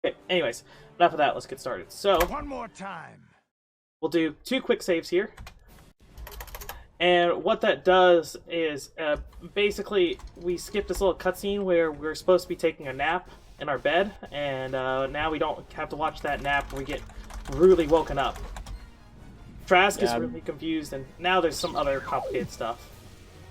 Okay, anyways, enough of that. Let's get started. So, One more time. we'll do 2 quick saves here. And what that does is, basically, we skip this little cutscene where we're supposed to be taking a nap in our bed, and now we don't have to watch that nap where we get rudely woken up. Trask is really confused, and now there's some other complicated stuff.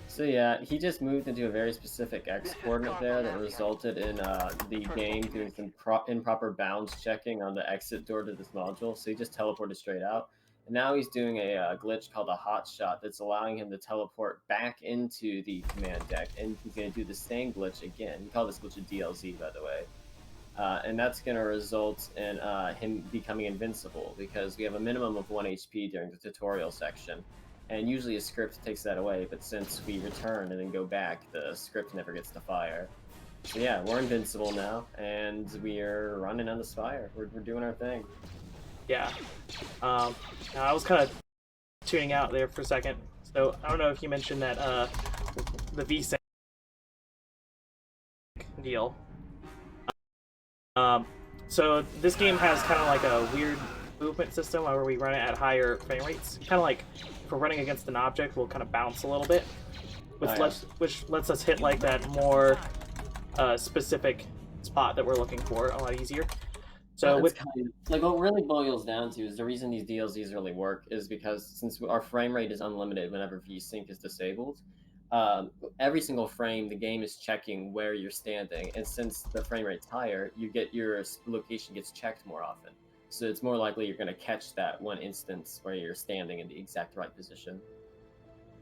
So yeah, he just moved into a very specific X coordinate there that resulted in the game doing some improper bounds checking on the exit door to this module. So he just teleported straight out. And now he's doing a glitch called a hot shot that's allowing him to teleport back into the command deck. And he's going to do the same glitch again. We call this glitch a DLZ, by the way. And that's going to result in him becoming invincible because we have a minimum of 1 HP during the tutorial section. And usually a script takes that away, but since we return and then go back, the script never gets to fire. So yeah, we're invincible now, and we're running on the Spire. We're doing our thing. Yeah. I was kind of tuning out there for a second, so I don't know if you mentioned that the VSync deal. So this game has kind of like a weird movement system where we run it at higher frame rates. Kind of like if we're running against an object, we'll kind of bounce a little bit, which lets us hit like that more specific spot that we're looking for a lot easier. So with like what really boils down to is the reason these DLZs really work is because since our frame rate is unlimited whenever VSync is disabled, every single frame the game is checking where you're standing, and since the frame rate's higher, your location gets checked more often. So it's more likely you're going to catch that one instance where you're standing in the exact right position.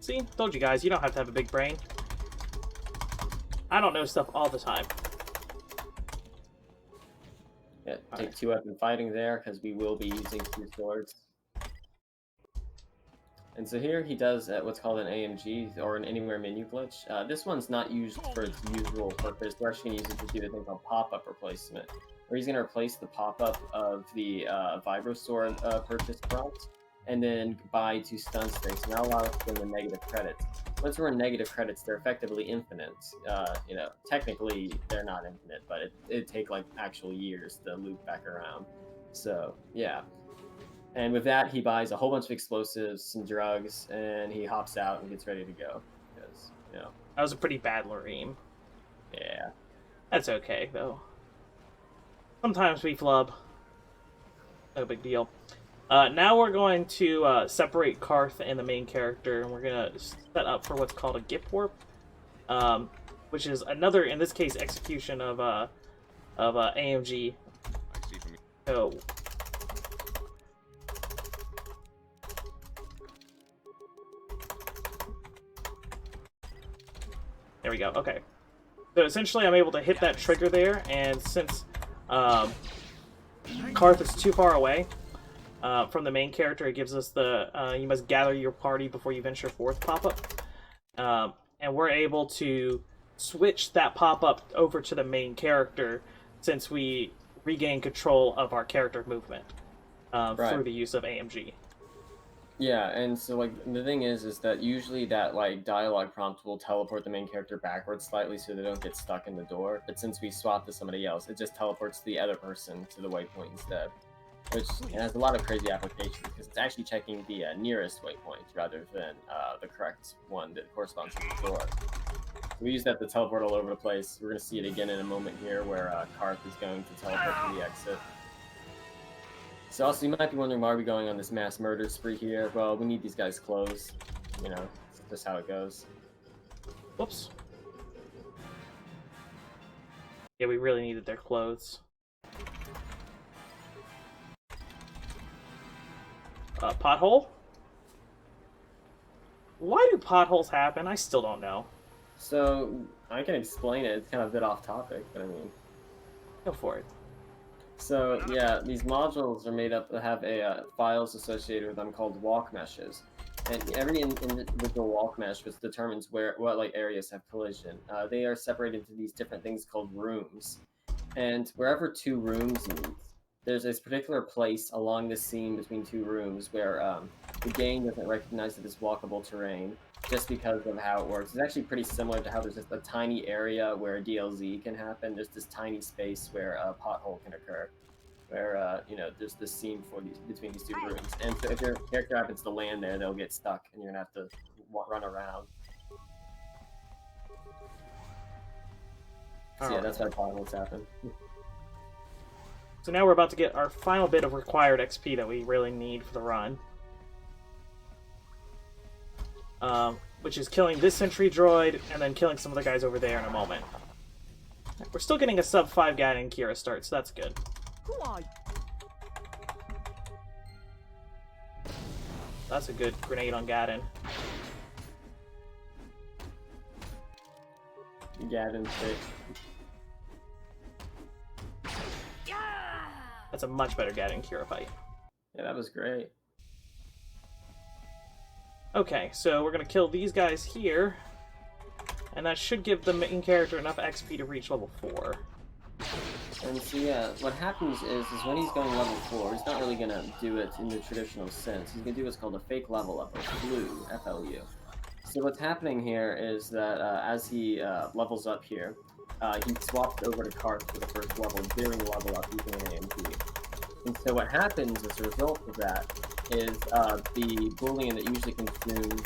See, told you guys, you don't have to have a big brain. I don't know stuff all the time. Yeah, take 2 weapon fighting there because we will be using 2 swords. And so here he does what's called an AMG, or an anywhere menu glitch. This one's not used for its usual purpose. We're actually going to use it to do the thing called pop-up replacement, where he's going to replace the pop-up of the Vibrostore purchase prompt, and then buy 2 stun strings, and that'll allow us to win the negative credits. Once we're in negative credits, they're effectively infinite. Technically they're not infinite, but it'd take like actual years to loop back around. So yeah. And with that, he buys a whole bunch of explosives, some drugs, and he hops out and gets ready to go. Because, that was a pretty bad Lorem. Yeah. That's okay, though. Sometimes we flub. No big deal. Now we're going to separate Karth and the main character, and we're going to set up for what's called a Gip Warp, which is another, in this case, execution of AMG. So, there we go. Okay. So essentially, I'm able to hit that trigger there, and since Karth is too far away from the main character, it gives us the you must gather your party before you venture forth pop-up. And we're able to switch that pop-up over to the main character since we regain control of our character movement through the use of AMG. Yeah, and so like the thing is that usually that like dialogue prompt will teleport the main character backwards slightly so they don't get stuck in the door. But since we swap to somebody else, it just teleports the other person to the waypoint instead, which has a lot of crazy applications because it's actually checking the nearest waypoint rather than the correct one that corresponds to the door. So we use that to teleport all over the place. We're going to see it again in a moment here where Karth is going to teleport to the exit. So also, you might be wondering why are we going on this mass murder spree here? Well, we need these guys' clothes. It's just how it goes. Whoops. Yeah, we really needed their clothes. Pothole? Why do potholes happen? I still don't know. So, I can explain it. It's kind of a bit off topic, but I mean... Go for it. So yeah, these modules are made up to have files associated with them called walk meshes, and every individual walk mesh which determines what areas have collision. They are separated into these different things called rooms, and wherever 2 rooms meet, there's this particular place along the seam between 2 rooms where the game doesn't recognize it as walkable terrain, just because of how it works. It's actually pretty similar to how there's just a tiny area where DLZ can happen. There's this tiny space where a pothole can occur, where there's this seam between these two ruins. And so if your character happens to land there, they'll get stuck, and you're gonna have to run around. So yeah, that's why potholes happen. So now we're about to get our final bit of required XP that we really need for the run. Which is killing this sentry droid, and then killing some of the guys over there in a moment. We're still getting a sub 5 Gaiden Kira start, so that's good. That's a good grenade on Gaiden. Gaiden shit. That's a much better Gaiden Kira fight. Yeah, that was great. Okay, so we're gonna kill these guys here, and that should give the main character enough XP to reach level 4. And so yeah, what happens is when he's going level 4, he's not really gonna do it in the traditional sense. He's gonna do what's called a fake level up, or FLU, F-L-U. So what's happening here is that as he levels up here, he swaps over to Karth for the first level during level up using an AMP. And so what happens as a result of that is the Boolean that usually consumes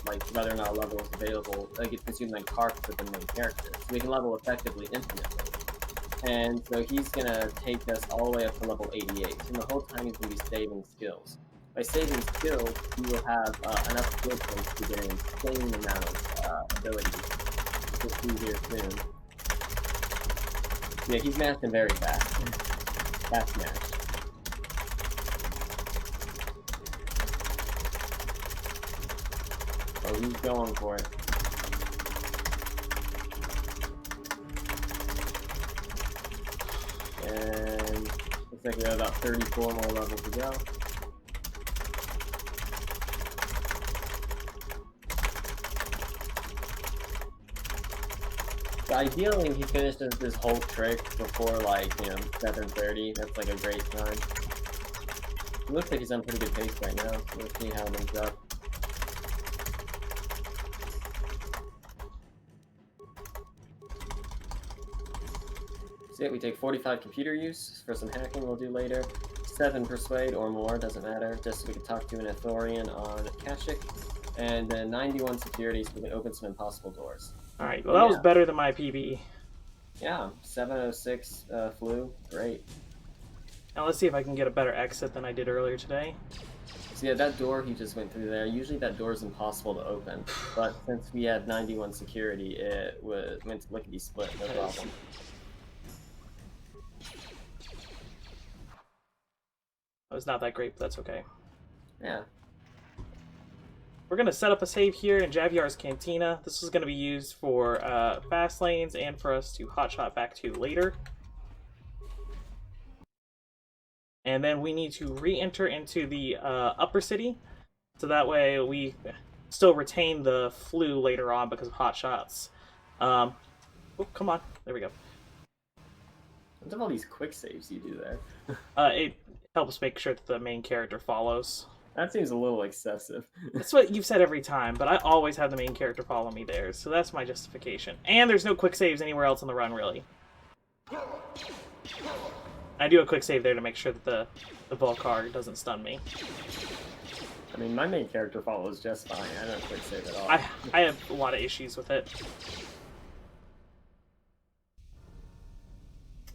like whether or not a level is available gets consumed like Karth for the main character. So we can level effectively infinitely. And so he's gonna take us all the way up to level 88. And the whole time he's gonna be saving skills. By saving skills, you will have enough skill points to get an insane amount of abilities. We'll see here soon. Yeah, he's mathing very fast. Fast match. Oh, he's going for it. And looks like we have about 34 more levels to go. So ideally, he finishes this whole trick before, like, 7:30. That's like a great time. It looks like he's on pretty good pace right now, so let's see how it ends up. So yeah, we take 45 computer use for some hacking we'll do later. 7 persuade or more, doesn't matter, just so we can talk to an Ithorian on Kashyyyk. And then 91 security so we can open some impossible doors. Alright, well that was better than my PB. Yeah, 706 flew, great. Now let's see if I can get a better exit than I did earlier today. So yeah, that door he just went through there, usually that door is impossible to open. But since we had 91 security, it went to lickety-split, no problem. It was not that great, but that's okay. Yeah. We're going to set up a save here in Javiar's Cantina. This is going to be used for fast lanes and for us to hotshot back to later. And then we need to re-enter into the upper city, so that way we still retain the flu later on because of hotshots. Oh, come on. There we go. What of all these quick saves you do there? It helps make sure that the main character follows. That seems a little excessive. That's what you've said every time, but I always have the main character follow me there, so that's my justification. And there's no quick saves anywhere else on the run, really. I do a quick save there to make sure that the Volcar doesn't stun me. I mean, my main character follows just fine. I don't quick save at all. I have a lot of issues with it.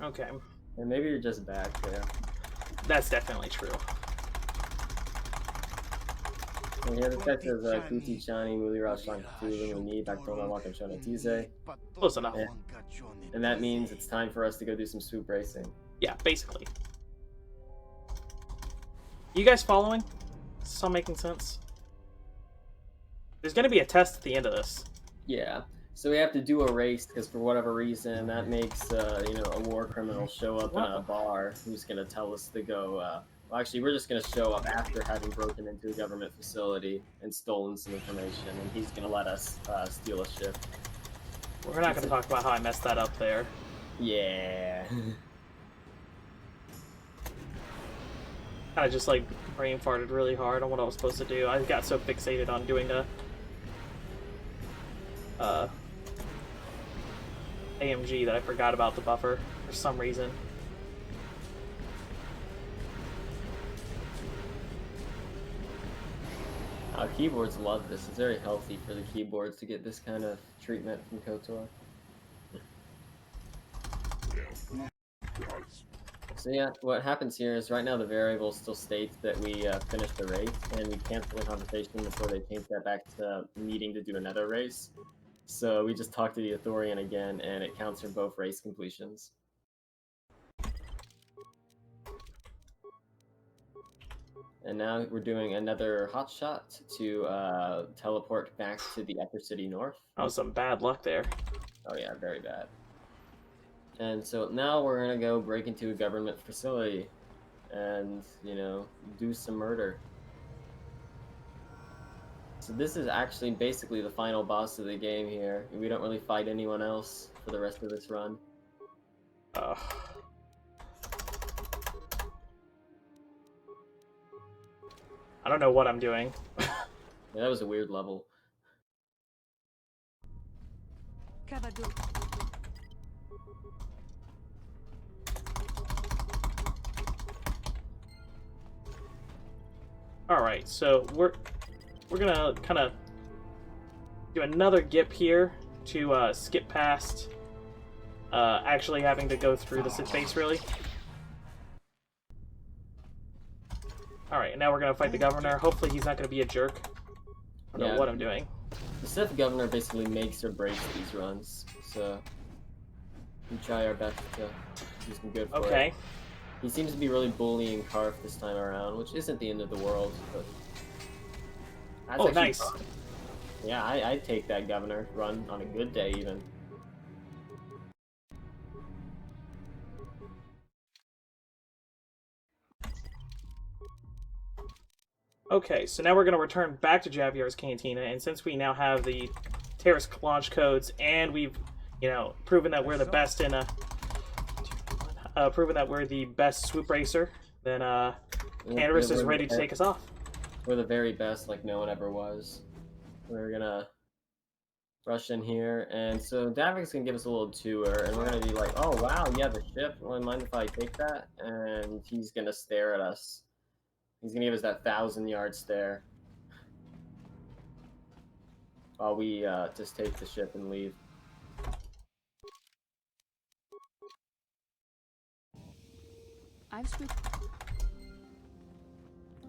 Okay. And maybe you're just back there. That's definitely true. And here the text says, Kuti Chani, Muli Rashlan Katu, Ni, Baktona Wakan Shona Tize. Close enough. And that means it's time for us to go do some swoop racing. Yeah, basically. You guys following? Is this all making sense? There's going to be a test at the end of this. Yeah. So we have to do a race because for whatever reason that makes a war criminal show up in a bar who's going to tell us to go. Well, actually, we're just going to show up after having broken into a government facility and stolen some information, and he's going to let us steal a ship. We're not going to talk about how I messed that up there. Yeah. Kind of just like brain farted really hard on what I was supposed to do. I got so fixated on doing a AMG that I forgot about the buffer for some reason. Keyboards love this. It's very healthy for the keyboards to get this kind of treatment from KOTOR. So yeah, what happens here is right now the variable still states that we finished the race, and we cancel the conversation before they change that back to needing to do another race. So we just talk to the Authorian again, and it counts for both race completions. And now we're doing another hotshot to teleport back to the Upper City North. That was some bad luck there. Oh yeah, very bad. And so now we're gonna go break into a government facility and, you know, do some murder. So this is actually basically the final boss of the game here. We don't really fight anyone else for the rest of this run. I don't know what I'm doing. Yeah, that was a weird level. Alright, so we're gonna kind of do another gip here to skip past actually having to go through the Sith base, really. Alright, now we're gonna fight the governor. Hopefully he's not gonna be a jerk. I don't know what I'm doing. The Sith governor basically makes or breaks these runs, so we try our best to do some good for it. He seems to be really bullying Karth this time around, which isn't the end of the world, but... Oh, nice. Fun. Yeah, I'd take that governor run on a good day, even. Okay, so now we're going to return back to Javier's Cantina, and since we now have the terrorist launch codes, and we've, you know, proven that we're the best in proven that we're the best swoop racer, then Canderous is ready to take us off. We're the very best, like no one ever was. We're gonna rush in here, and so Davik's gonna give us a little tour, and we're gonna be like, "Oh wow, you have a ship. Well, mind if I take that?" And he's gonna stare at us. He's gonna give us that 1,000-yard stare while we just take the ship and leave.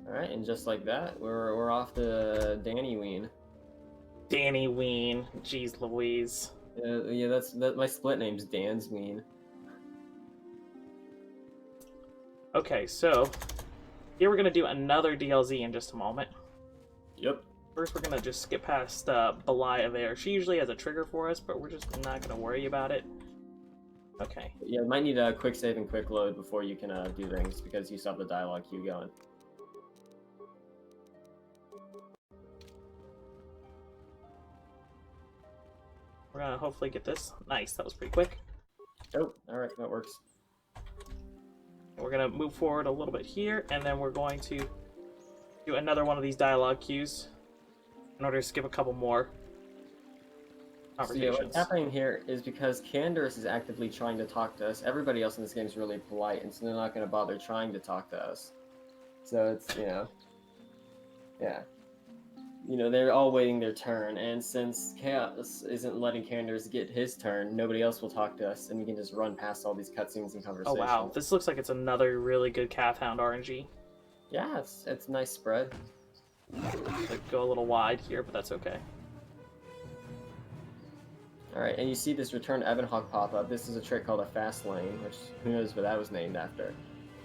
All right, and just like that, we're off to Danny Ween. Danny Ween, jeez Louise. Yeah, that's my split name's Dan's Ween. Okay, so here we're gonna do another DLZ in just a moment. Yep. First, we're gonna just skip past Belia there. She usually has a trigger for us, but we're just not gonna worry about it. Okay. Yeah, might need a quick save and quick load before you can do things, because you still have the dialogue queue going. We're gonna hopefully get this. Nice, that was pretty quick. Oh, alright, that works. We're gonna move forward a little bit here, and then we're going to do another one of these dialogue queues in order to skip a couple more conversations. So yeah, what's happening here is because Canderous is actively trying to talk to us, everybody else in this game is really polite, and so they're not going to bother trying to talk to us. So it's, you know, yeah. You know, they're all waiting their turn, and since Chaos isn't letting Canderous get his turn, nobody else will talk to us, and we can just run past all these cutscenes and conversations. Oh wow, this looks like it's another really good Cathhound RNG. Yeah, it's a nice spread. Like, go a little wide here, but that's okay. Alright, and you see this return Evanhawk pop up. This is a trick called a fast lane, which who knows what that was named after.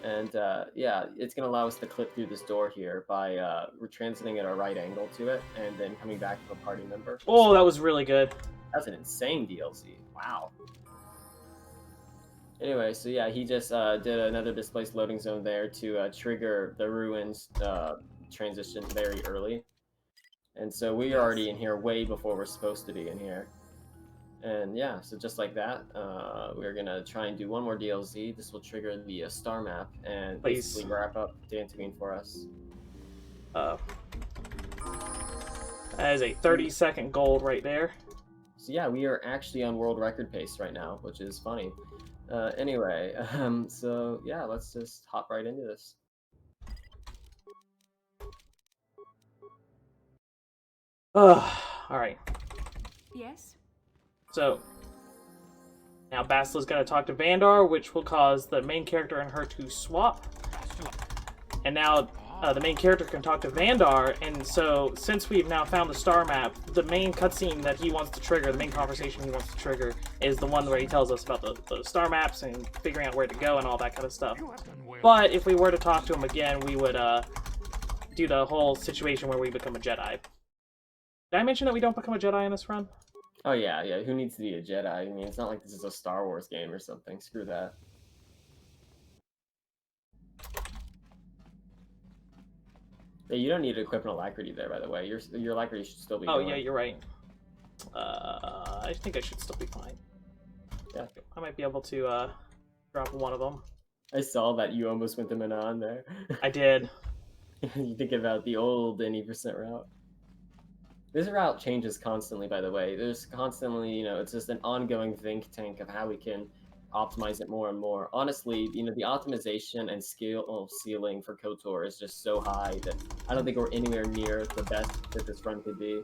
And yeah, it's going to allow us to clip through this door here by retransiting at a right angle to it, and then coming back to a party member. Oh, that was really good. That's an insane DLC. Wow. Anyway, so yeah, he just did another displaced loading zone there to trigger the ruins transition very early. And so we're already in here way before we're supposed to be in here. And yeah, so just like that, we're going to try and do one more DLC. This will trigger the star map and basically wrap up Dantooine for us. That is a 30-second gold right there. So yeah, we are actually on world record pace right now, which is funny. Anyway, so yeah, let's just hop right into this. All right. Yes? So now Basila's going to talk to Vandar, which will cause the main character and her to swap. And now the main character can talk to Vandar, and so since we've now found the star map, the main cutscene that he wants to trigger, the main conversation he wants to trigger, is the one where he tells us about the star maps and figuring out where to go and all that kind of stuff. But if we were to talk to him again, we would do the whole situation where we become a Jedi. Did I mention that we don't become a Jedi in this run? Oh yeah, yeah. Who needs to be a Jedi? I mean, it's not like this is a Star Wars game or something. Screw that. Yeah, you don't need to equip an alacrity there, by the way. Your alacrity should still be. Oh going. yeah, you're right. I think I should still be fine. Yeah. I might be able to drop one of them. I saw that you almost went to Manon there. I did. You think about the old any% route. This route changes constantly, by the way. There's constantly, it's just an ongoing think tank of how we can optimize it more and more. Honestly, the optimization and skill ceiling for KOTOR is just so high that I don't think we're anywhere near the best that this run could be.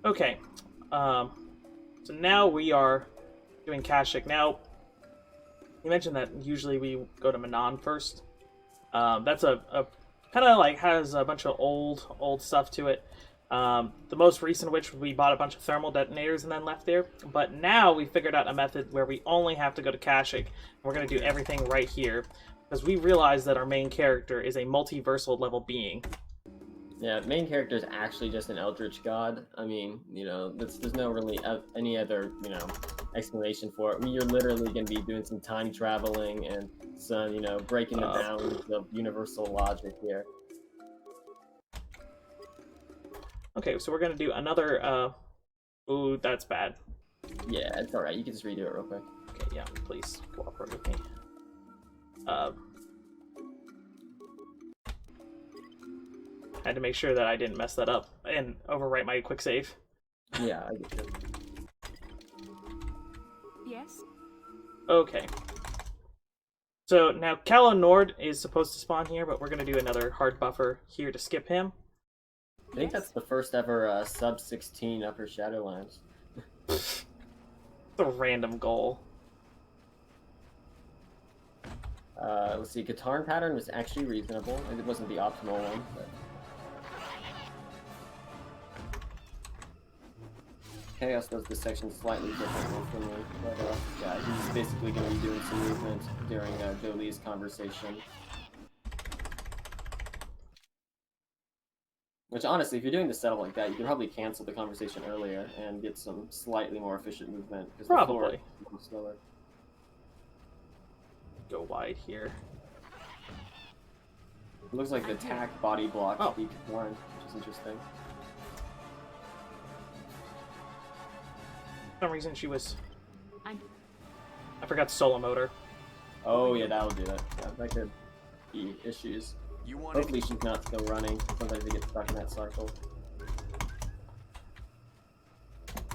Okay. So now we are doing Kashyyyk. Now, you mentioned that usually we go to Manon first. That's a kind of like has a bunch of old stuff to it. The most recent of which we bought a bunch of thermal detonators and then left there. But now we figured out a method where we only have to go to Kashyyyk. We're going to do everything right here because we realize that our main character is a multiversal level being. Yeah, main character is actually just an eldritch god. I mean, there's no really any other, explanation for it. I mean, you're literally going to be doing some time traveling and some, breaking the bounds of universal logic here. Okay, so we're going to do another, ooh, that's bad. Yeah, it's alright. You can just redo it real quick. Okay, yeah, please cooperate with me. Had to make sure that I didn't mess that up and overwrite my quick save. Yeah, I get it. Yes? Okay. So now Calo Nord is supposed to spawn here, but we're going to do another hard buffer here to skip him. I think that's the first ever sub-16 Upper Shadowlands. It's a random goal. Let's see, Katarn pattern was actually reasonable. It wasn't the optimal one, but... Chaos does this section slightly differently from me, but yeah, he's basically going to be doing some movement during Jolie's conversation. Which, honestly, if you're doing the setup like that, you can probably cancel the conversation earlier and get some slightly more efficient movement. Probably. Slower. Go wide here. It looks like the attack body block Oh. should be Katarn, which is interesting. For some reason she was... I forgot solo motor. Oh yeah, that'll do it. Yeah, that could be issues. Hopefully she's not still running. Sometimes they get stuck in that cycle.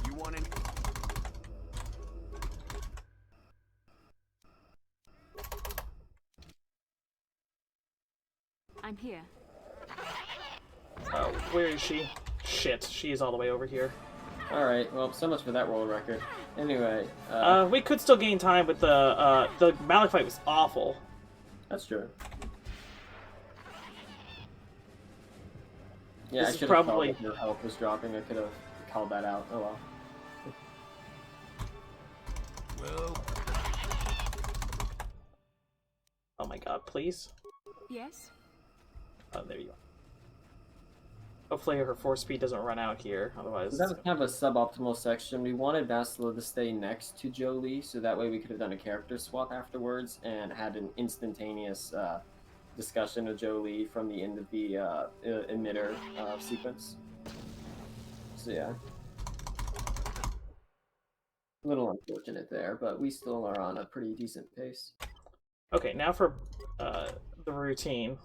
You want any? I'm here. Where is she? Shit, she is all the way over here. Alright, well, so much for that world record. Anyway, We could still gain time, but the Malik fight was awful. that's true. Yeah, This I is should probably- have your health was dropping. I could have called that out. Oh well. Well, Oh my god, please. Yes? Oh, there you go. Hopefully her force speed doesn't run out here, otherwise... So that was kind of a suboptimal section. We wanted Basila to stay next to Jolie, so that way we could have done a character swap afterwards and had an instantaneous discussion with Jolie from the end of the emitter sequence. So yeah. A little unfortunate there, but we still are on a pretty decent pace. Okay, now for the routine.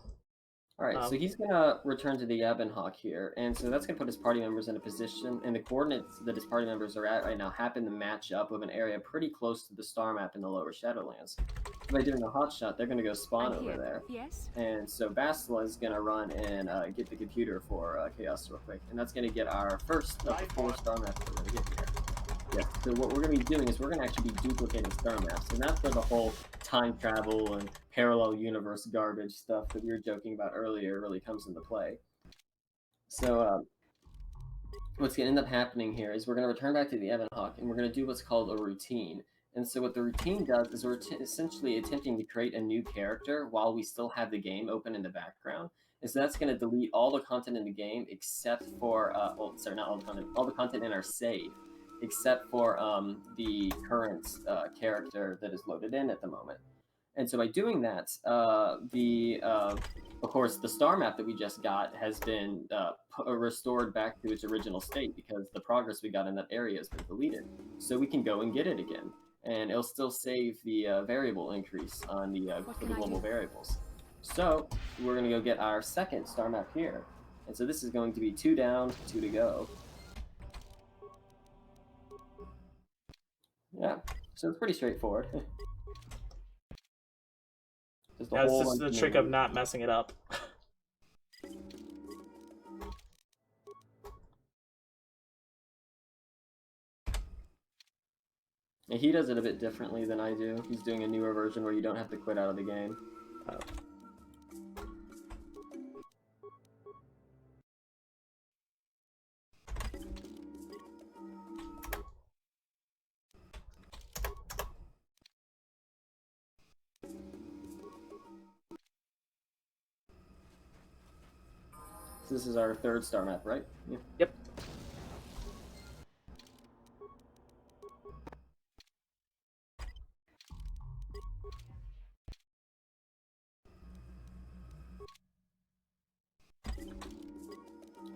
All right, so he's gonna return to the Ebonhawk here, and so that's gonna put his party members in a position, and the coordinates that his party members are at right now happen to match up with an area pretty close to the star map in the lower Shadowlands. So by doing a hot shot, they're gonna go spawn I'm over here. there, Yes. and so Bastila is gonna run and get the computer for Chaos real quick, and that's gonna get our first of the 4 star maps that we're gonna get here. Yeah, so what we're going to be doing is we're going to actually be duplicating star maps, and that's where the whole time travel and parallel universe garbage stuff that we were joking about earlier really comes into play. So what's going to end up happening here is we're going to return back to the Ebonhawk, and we're going to do what's called a routine. And so what the routine does is we're essentially attempting to create a new character while we still have the game open in the background. And so that's going to delete all the content in the game except for, well, sorry, not all the content in our save, except for the current character that is loaded in at the moment. And so by doing that, of course, the star map that we just got has been restored back to its original state because the progress we got in that area has been deleted. So we can go and get it again, and it'll still save the variable increase on the for the global variables. So we're going to go get our second star map here. And so this is going to be 2 down, 2 to go. Yeah, so it's pretty straightforward. Just Yeah, it's just the trick of not messing it up. And he does it a bit differently than I do. He's doing a newer version where you don't have to quit out of the game. So this is our 3rd star map, right? Yeah. Yep.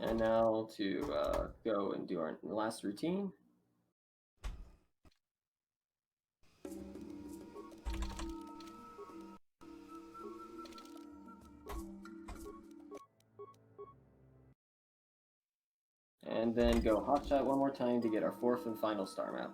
And now to go and do our last routine. And then go hotshot one more time to get our 4th and final star map.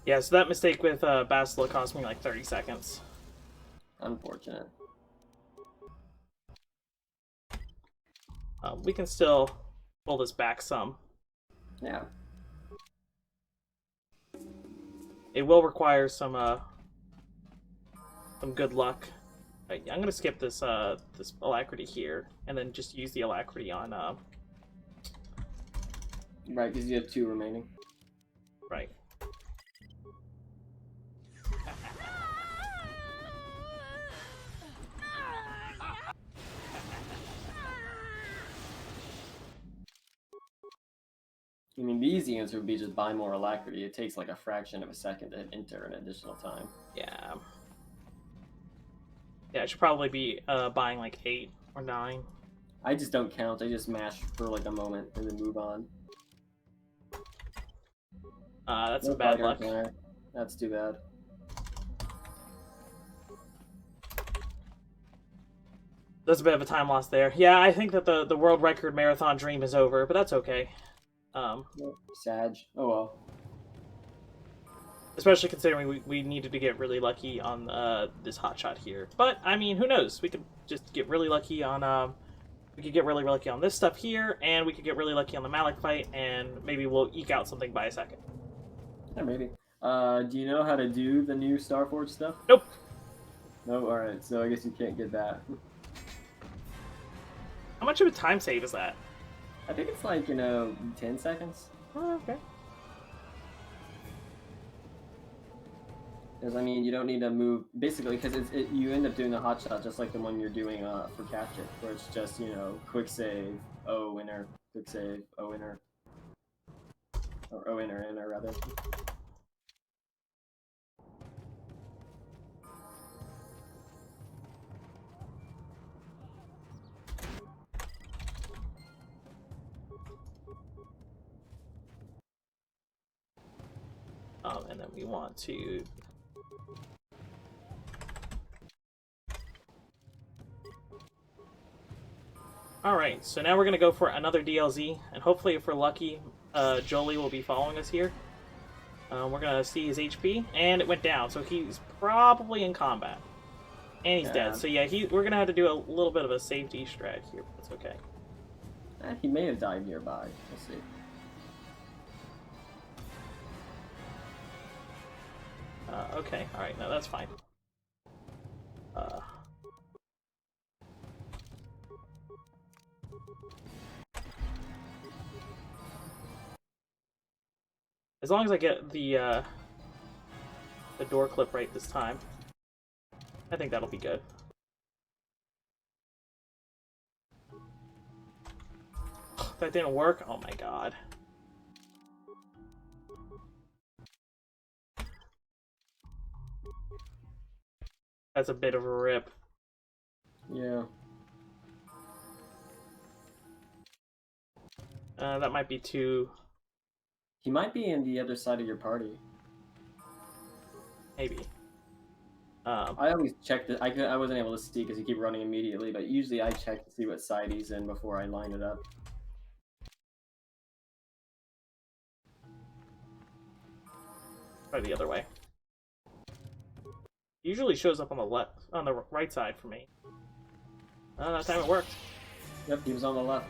Yeah, so that mistake with Bastila cost me like 30 seconds. Unfortunate. We can still pull this back some. Yeah. It will require some good luck. Right, I'm gonna skip this this alacrity here, and then just use the alacrity on Right, because you have 2 remaining. right. I mean, the easy answer would be just buy more alacrity. It takes like a fraction of a second to hit enter an additional time. Yeah. Yeah, I should probably be buying like 8 or 9. I just don't count. I just mash for like a moment and then move on. That's No some bad fighter luck. there. That's too bad. There's a bit of a time loss there. Yeah, I think that the world record marathon dream is over, but that's okay. Sag. Oh well. Especially considering we needed to get really lucky on this hotshot here. But I mean, who knows? We could just get really lucky on we could get really lucky on this stuff here, and we could get really lucky on the Malik fight, and maybe we'll eke out something by a second. Yeah, maybe. Do you know how to do the new Starforge stuff? Nope. No. All right. So I guess you can't get that. How much of a time save is that? I think it's like 10 seconds. Oh, okay. Because I mean, you don't need to move basically because you end up doing a hotshot just like the one you're doing for capture, where it's just quick save, oh enter, quick save, oh enter, or oh enter rather. And then we want to... Alright, so now we're going to go for another DLZ, and hopefully if we're lucky, Jolie will be following us here. We're going to see his HP, and it went down, so he's probably in combat. And he's dead, so yeah, we're going to have to do a little bit of a safety strat here, but that's okay. He may have died nearby. We'll see. Okay, alright, no, that's fine. As long as I get the door clip right this time, I think that'll be good. That didn't work? Oh my god. That's a bit of a rip. Yeah. That might be too... He might be in the other side of your party. Maybe. I always check it. I wasn't able to see because he keep running immediately, but usually I check to see what side he's in before I line it up. Try the other way. Usually shows up on the right side for me. That time it worked. Yep, he was on the left.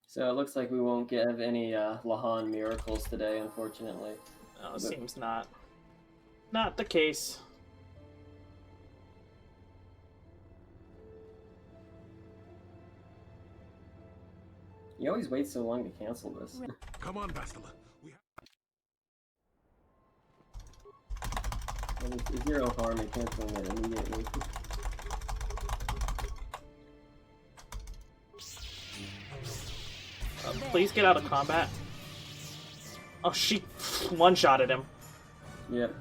So it looks like we won't get any Lahan miracles today, unfortunately. No, it seems not the case. You always wait so long to cancel this. Come on, Bastila. We There's zero harm in canceling it immediately. Please get out of combat. Oh, she one-shotted him. Yep.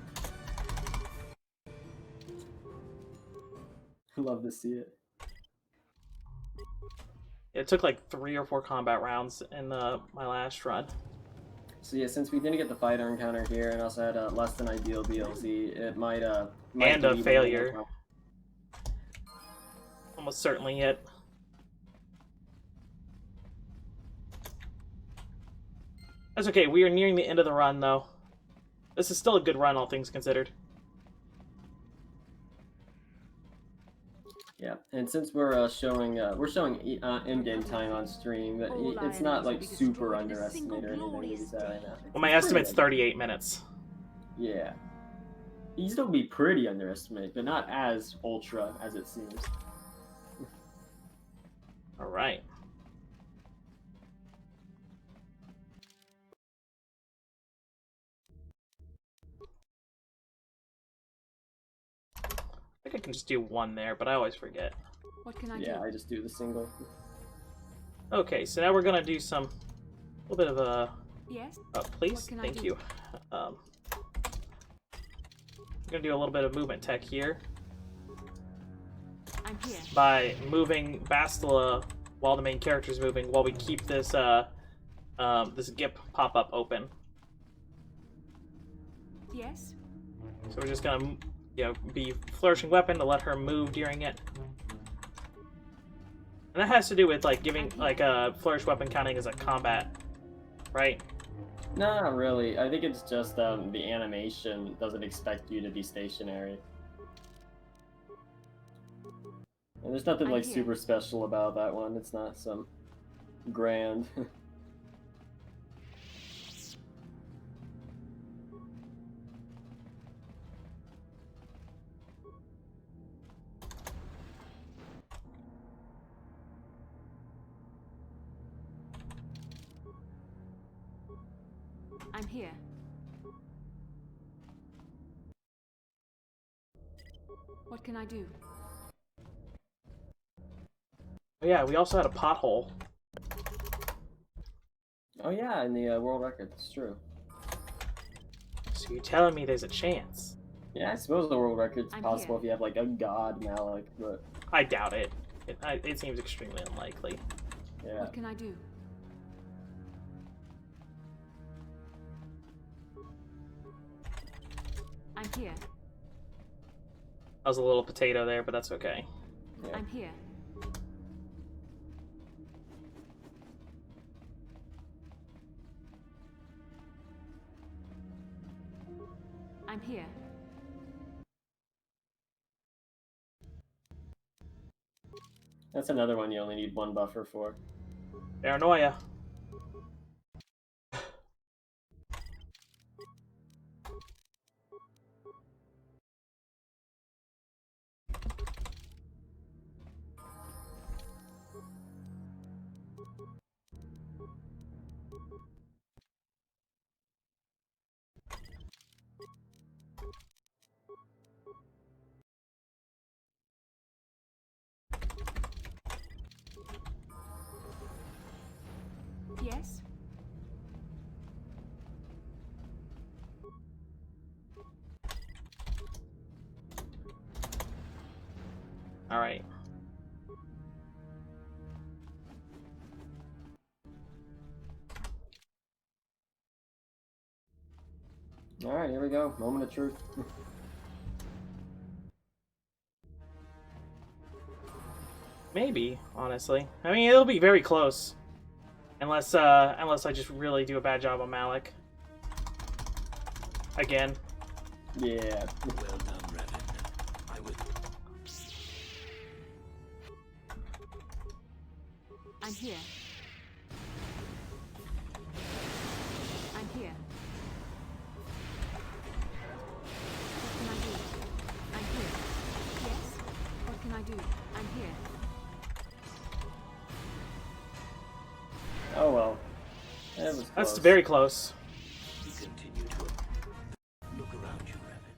Love to see it. It took like 3 or 4 combat rounds in my last run. So yeah, since we didn't get the fighter encounter here, and also had a less than ideal DLZ, it might And a be failure. Almost certainly it. That's okay, we are nearing the end of the run, though. This is still a good run, all things considered. Yeah, and since we're showing in-game time on stream, but it's not like super underestimated or anything. Well, my estimate's 38 minutes. Yeah. You still be pretty underestimated, but not as ultra as it seems. Alright. I think I can just do one there, but I always forget. What can I do? Yeah, I just do the single. Okay, so now we're gonna do a little bit of a... Yes? please? Thank you. We're gonna do a little bit of movement tech here. I'm here. By moving Bastila while the main character's moving, while we keep this, this GIP pop-up open. Yes? So we're just gonna, be flourishing weapon to let her move during it. And that has to do with, like, giving, like, a flourish weapon counting as a combat, right? No, not really. I think it's just the animation doesn't expect you to be stationary. And there's nothing, like, super special about that one. It's not some grand... I'm here. What can I do? Oh yeah, we also had a pothole. Oh yeah, in the world record, it's true. So you're telling me there's a chance? Yeah, I suppose the world record's I'm possible here. if you have like a god Malik, but I doubt it. It seems extremely unlikely. yeah. What can I do? I'm here. I was a little potato there, but that's okay. Yeah. I'm here. I'm here. That's another one you only need one buffer for. Paranoia. Yes? All right. Alright, here we go. Moment of truth. Maybe, honestly. I mean, it'll be very close. Unless I just really do a bad job on Malik. Again. Yeah. Well done, Revan. I will. I'm here. I'm here. What can I do? I'm here. Yes? What can I do? I'm here. Oh well. That was close. That's very close. We continue to look around you, Revan.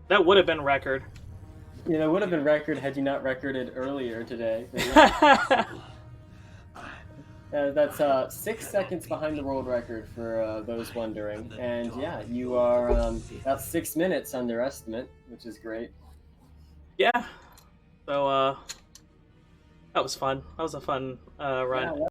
That would have been record. Yeah, that would have been record had you not recorded earlier today. But yeah. That's 6 seconds behind the world record for those wondering. And yeah, you are about 6 minutes under estimate, which is great. Yeah. So, that was fun. That was a fun run. Yeah,